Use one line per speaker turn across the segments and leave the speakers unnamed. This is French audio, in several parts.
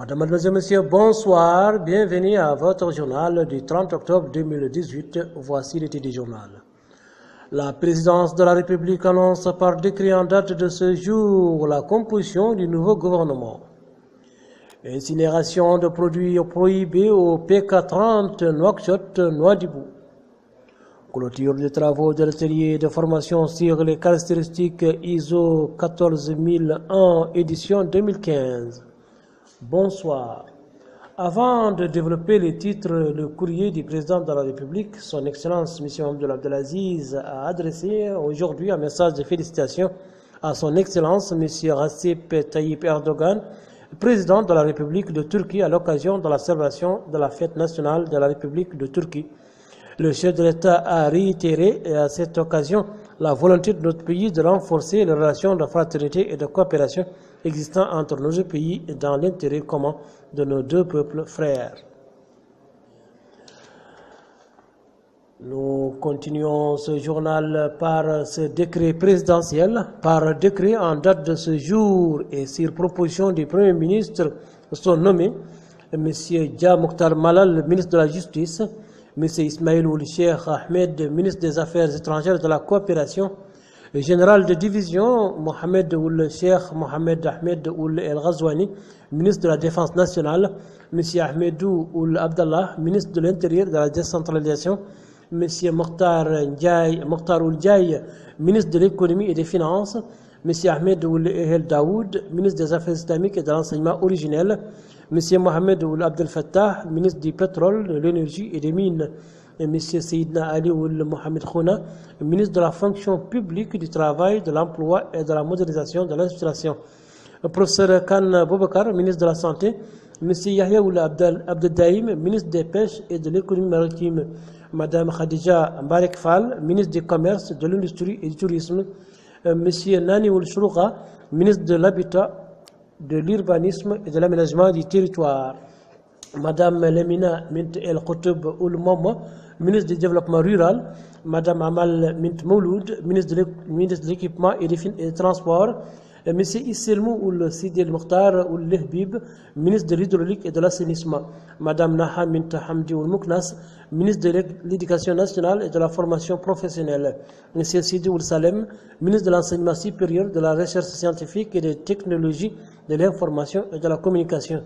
Madame, Mademoiselles, Messieurs, bonsoir. Bienvenue à votre journal du 30 octobre 2018. Voici le titre du journal. La présidence de la République annonce par décret en date de ce jour la composition du nouveau gouvernement. Incinération de produits prohibés au PK30 Nouakchott-Nouadhibou. Clôture des travaux de l'atelier de formation sur les caractéristiques ISO 14001 édition 2015. Bonsoir. Avant de développer les titres, le courrier du président de la République, son Excellence M. Abdoul Abdelaziz, a adressé aujourd'hui un message de félicitations à son Excellence M. Recep Tayyip Erdogan, président de la République de Turquie, à l'occasion de la célébration de la fête nationale de la République de Turquie. Le chef de l'État a réitéré à cette occasion la volonté de notre pays de renforcer les relations de fraternité et de coopération existant entre nos deux pays dans l'intérêt commun de nos deux peuples frères. Nous continuons ce journal par ce décret présidentiel. Par décret en date de ce jour et sur proposition du Premier ministre sont nommés M. Dia Mokhtar Malal, ministre de la Justice, M. Ismail Ould Cheikh Ahmed, ministre des Affaires étrangères et de la coopération, le général de division Mohamed Ould Cheikh Mohamed Ahmed Ould El Ghazouani, ministre de la Défense nationale, M. Ahmedou Ould Abdallah, ministre de l'Intérieur et de la décentralisation, M. Mokhtar Ould Ndiaye, ministre de l'économie et des finances, M. Ahmed Ould Ehel Daoud, ministre des Affaires islamiques et de l'enseignement originel, M. Mohamed Ould Abdel Fattah, ministre du pétrole, de l'énergie et des mines, et M. Seydina Ali Ould Mohamed Khouna, ministre de la fonction publique, du travail, de l'emploi et de la modernisation de l'installation. Professeur Khan Boubacar, ministre de la Santé, M. Yahya Ould Abdel Daïm, ministre des Pêches et de l'économie maritime, Mme Khadija Mbarek Fall, ministre du Commerce, de l'Industrie et du Tourisme, M. Nani Ould Chourouga, ministre de l'Habitat, de l'Urbanisme et de l'Aménagement du territoire, Mme Lemina Mint El Khoutoub Ould Momo, ministre du Développement rural, Mme Amal Mint Mouloud, ministre de l'Équipement et des Transports, M. Isselmou Ould Sidi El Mokhtar Ould Lehbib, ministre de l'Hydraulique et de l'Assainissement, Mme Naha Mint Hamdi Ould Mouknas, ministre de l'Éducation nationale et de la formation professionnelle, M. Sidi Ould Salem, ministre de l'Enseignement supérieur, de la recherche scientifique et des technologies de l'information et de la communication,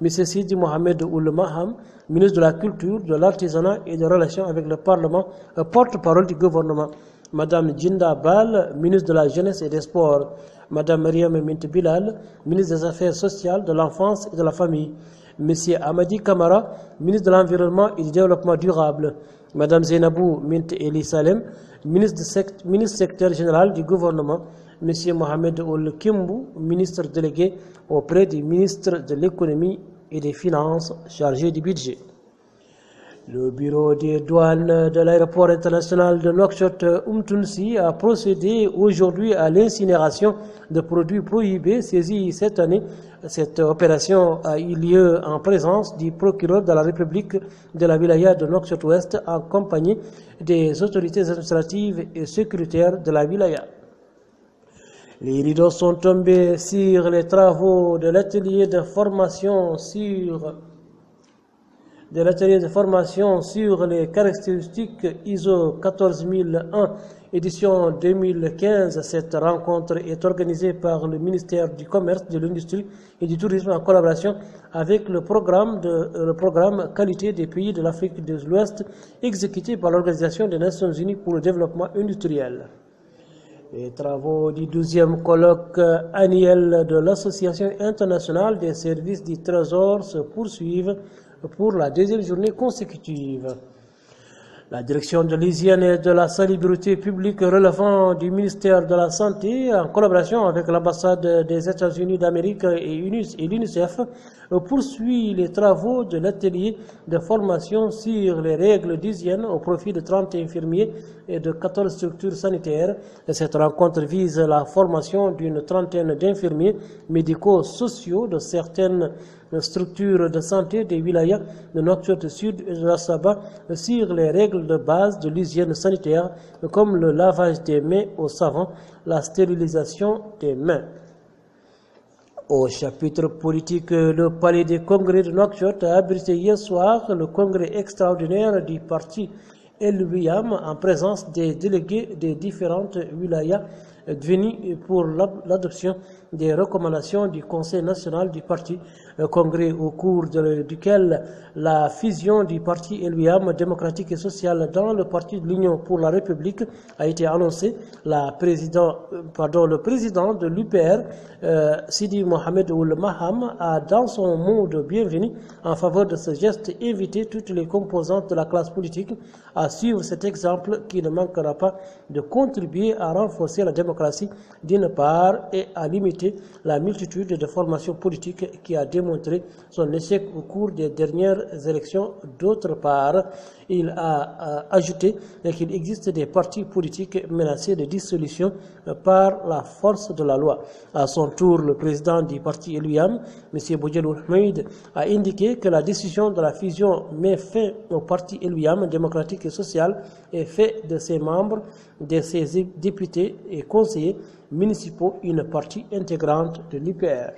M. Sidi Mohamed Ould Maham, ministre de la Culture, de l'Artisanat et des Relations avec le Parlement, porte-parole du gouvernement, Mme Djinda Bal, ministre de la Jeunesse et des Sports, Mme Mariam Mint Bilal, ministre des Affaires sociales, de l'Enfance et de la Famille, M. Amadi Kamara, ministre de l'Environnement et du Développement durable, Mme Zainabou Mint Eli Salem, ministre secrétaire général du gouvernement, M. Mohamed Ould Kimbou, ministre délégué auprès du ministre de l'Économie et des Finances chargé du budget. Le bureau des douanes de l'aéroport international de Nouakchott-Oumtounsi a procédé aujourd'hui à l'incinération de produits prohibés saisis cette année. Cette opération a eu lieu en présence du procureur de la République de la wilaya de Nouakchott-Ouest en compagnie des autorités administratives et sécuritaires de la wilaya. Les rideaux sont tombés sur les travaux de l'atelier de formation sur les caractéristiques ISO 14001 édition 2015. Cette rencontre est organisée par le ministère du Commerce, de l'Industrie et du Tourisme en collaboration avec le programme Qualité des pays de l'Afrique de l'Ouest exécuté par l'Organisation des Nations Unies pour le développement industriel. Les travaux du 12e colloque annuel de l'Association internationale des services du Trésor se poursuivent pour la deuxième journée consécutive. La direction de l'hygiène et de la salubrité publique relevant du ministère de la Santé, en collaboration avec l'ambassade des États-Unis d'Amérique et l'UNICEF, poursuit les travaux de l'atelier de formation sur les règles d'hygiène au profit de 30 infirmiers et de 14 structures sanitaires. Cette rencontre vise la formation d'une trentaine d'infirmiers médico-sociaux de certaines structures de santé des wilayas de Nouakchott Sud et de la Saba sur les règles de base de l'hygiène sanitaire comme le lavage des mains au savon, la stérilisation des mains. Au chapitre politique, le palais des congrès de Nouakchott a abrité hier soir le congrès extraordinaire du parti El-Wiyam en présence des délégués des différentes wilayas venus pour l'adoption des recommandations du Conseil national du parti, congrès au cours duquel la fusion du parti El-Wiyam démocratique et social dans le parti de l'Union pour la République a été annoncée. Le président de l'UPR, Sidi Mohamed Ould Maham, a dans son mot de bienvenue en faveur de ce geste invité toutes les composantes de la classe politique à suivre cet exemple qui ne manquera pas de contribuer à renforcer la démocratie d'une part et à limiter la multitude de formations politiques qui a démontré son échec au cours des dernières élections d'autre part. Il a ajouté qu'il existe des partis politiques menacés de dissolution par la force de la loi. À son tour, le président du parti El-Wiyam, M. Boudialou Ahmed, a indiqué que la décision de la fusion met fin au parti El-Wiyam démocratique et social et fait de ses membres, de ses députés et conseillers municipaux une partie intégrante de l'UPR.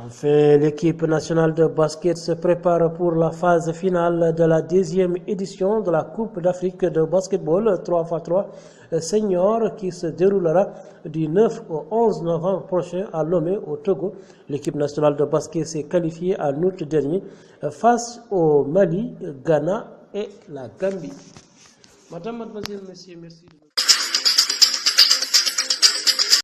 Enfin, l'équipe nationale de basket se prépare pour la phase finale de la 10e édition de la Coupe d'Afrique de basketball 3x3 senior qui se déroulera du 9 au 11 novembre prochain à Lomé au Togo. L'équipe nationale de basket s'est qualifiée en août dernier face au Mali, Ghana et la Gambie. Madame, mademoiselle, monsieur, merci.